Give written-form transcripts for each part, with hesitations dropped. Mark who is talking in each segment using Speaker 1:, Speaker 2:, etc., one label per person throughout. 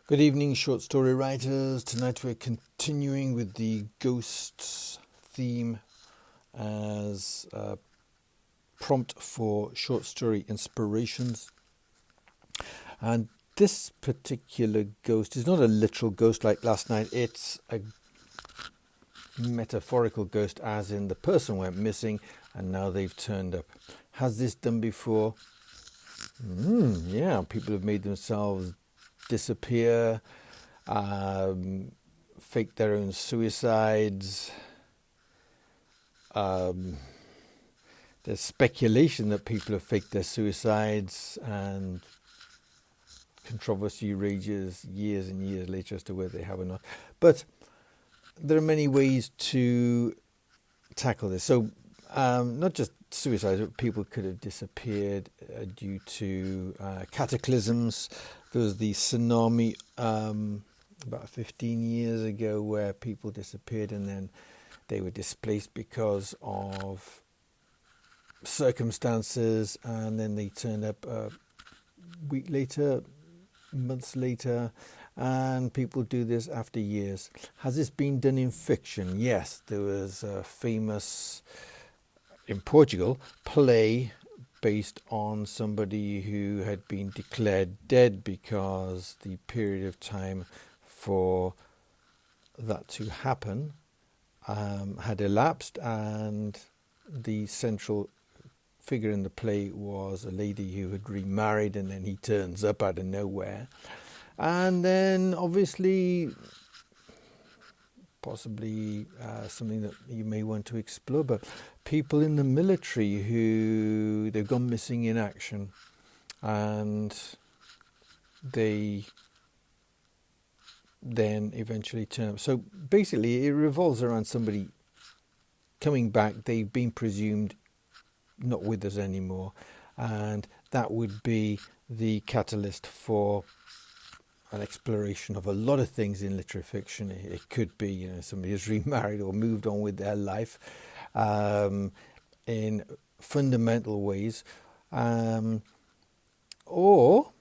Speaker 1: Good evening, short story writers. Tonight we're continuing with the ghosts theme as a prompt for short story inspirations. And this particular ghost is not a literal ghost like last night. It's a metaphorical ghost, as in the person went missing and now they've turned up. Has this done before? Yeah, people have made themselves disappear, fake their own suicides. There's speculation that people have faked their suicides, and controversy rages years and years later as to whether they have or not. But there are many ways to tackle this. So not just suicides, but people could have disappeared due to cataclysms. There was the tsunami about 15 years ago where people disappeared and then they were displaced because of circumstances, and then they turned up a week later, months later, and people do this after years. Has this been done in fiction? Yes, there was a famous, in Portugal, play based on somebody who had been declared dead because the period of time for that to happen had elapsed, and the central figure in the play was a lady who had remarried, and then he turns up out of nowhere. And then obviously possibly something that you may want to explore, but people in the military who they've gone missing in action and they then eventually turn up. So basically it revolves around somebody coming back. They've been presumed not with us anymore, and that would be the catalyst for an exploration of a lot of things in literary fiction. It could be, somebody has remarried or moved on with their life in fundamental ways, or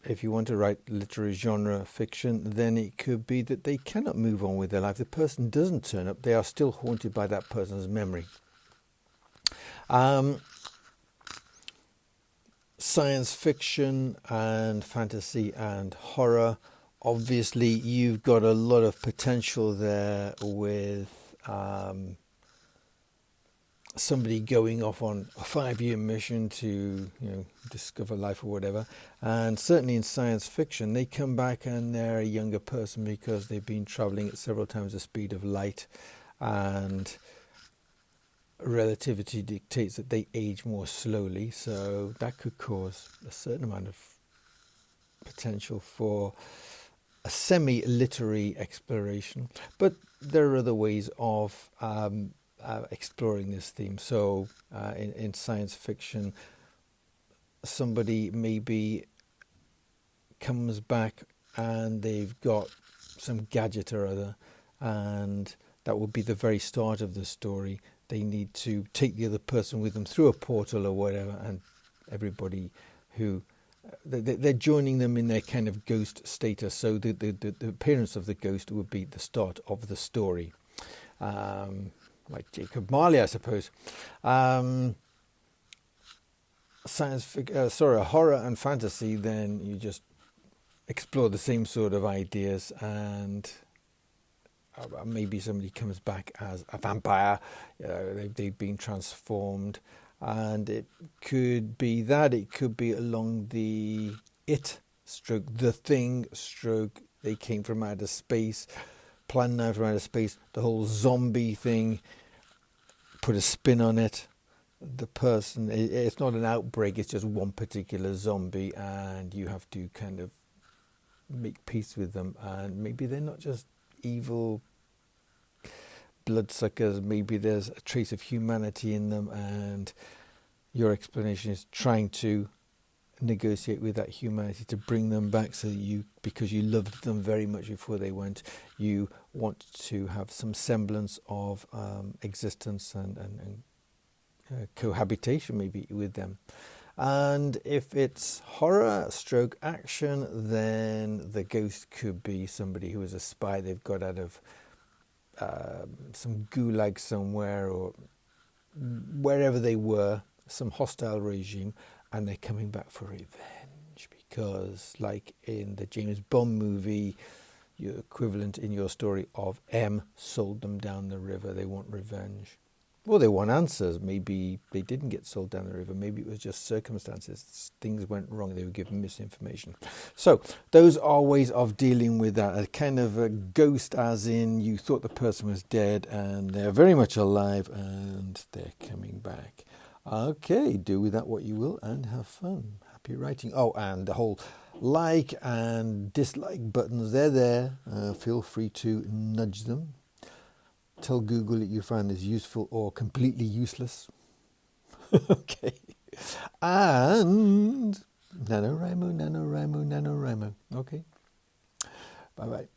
Speaker 1: if you want to write literary genre fiction, then it could be that they cannot move on with their life. The person doesn't turn up. They are still haunted by that person's memory. Science fiction and fantasy and horror. Obviously, you've got a lot of potential there with somebody going off on a 5-year mission to, discover life or whatever. And certainly in science fiction, they come back and they're a younger person because they've been traveling at several times the speed of light, and relativity dictates that they age more slowly, so that could cause a certain amount of potential for a semi-literary exploration. But there are other ways of exploring this theme. So in science fiction, somebody maybe comes back and they've got some gadget or other, and that would be the very start of the story. They need to take the other person with them through a portal or whatever, and everybody who they're joining them in their kind of ghost status. So the appearance of the ghost would be the start of the story, like Jacob Marley, I suppose. Horror and fantasy. Then you just explore the same sort of ideas, and maybe somebody comes back as a vampire. They've been transformed, and it could be that. It could be along the the thing they came from outer space, planned out from outer space. The whole zombie thing, put a spin on it. The person, it's not an outbreak, it's just one particular zombie, and you have to kind of make peace with them. And maybe they're not just evil bloodsuckers, maybe there's a trace of humanity in them, and your explanation is trying to negotiate with that humanity to bring them back, so that because you loved them very much before they went, you want to have some semblance of existence and cohabitation maybe with them. And if it's horror stroke action, then the ghost could be somebody who is a spy they've got out of some gulag somewhere, or wherever they were, some hostile regime, and they're coming back for revenge. Because, like in the James Bond movie, your equivalent in your story of M sold them down the river, they want revenge. Well, they want answers. Maybe they didn't get sold down the river. Maybe it was just circumstances. Things went wrong. They were given misinformation. So those are ways of dealing with that. A kind of a ghost, as in you thought the person was dead and they're very much alive and they're coming back. Okay, do with that what you will and have fun. Happy writing. Oh, and the whole like and dislike buttons, they're there. Feel free to nudge them. Tell Google that you find this useful or completely useless. Okay. And NaNoWriMo. Okay. Bye-bye.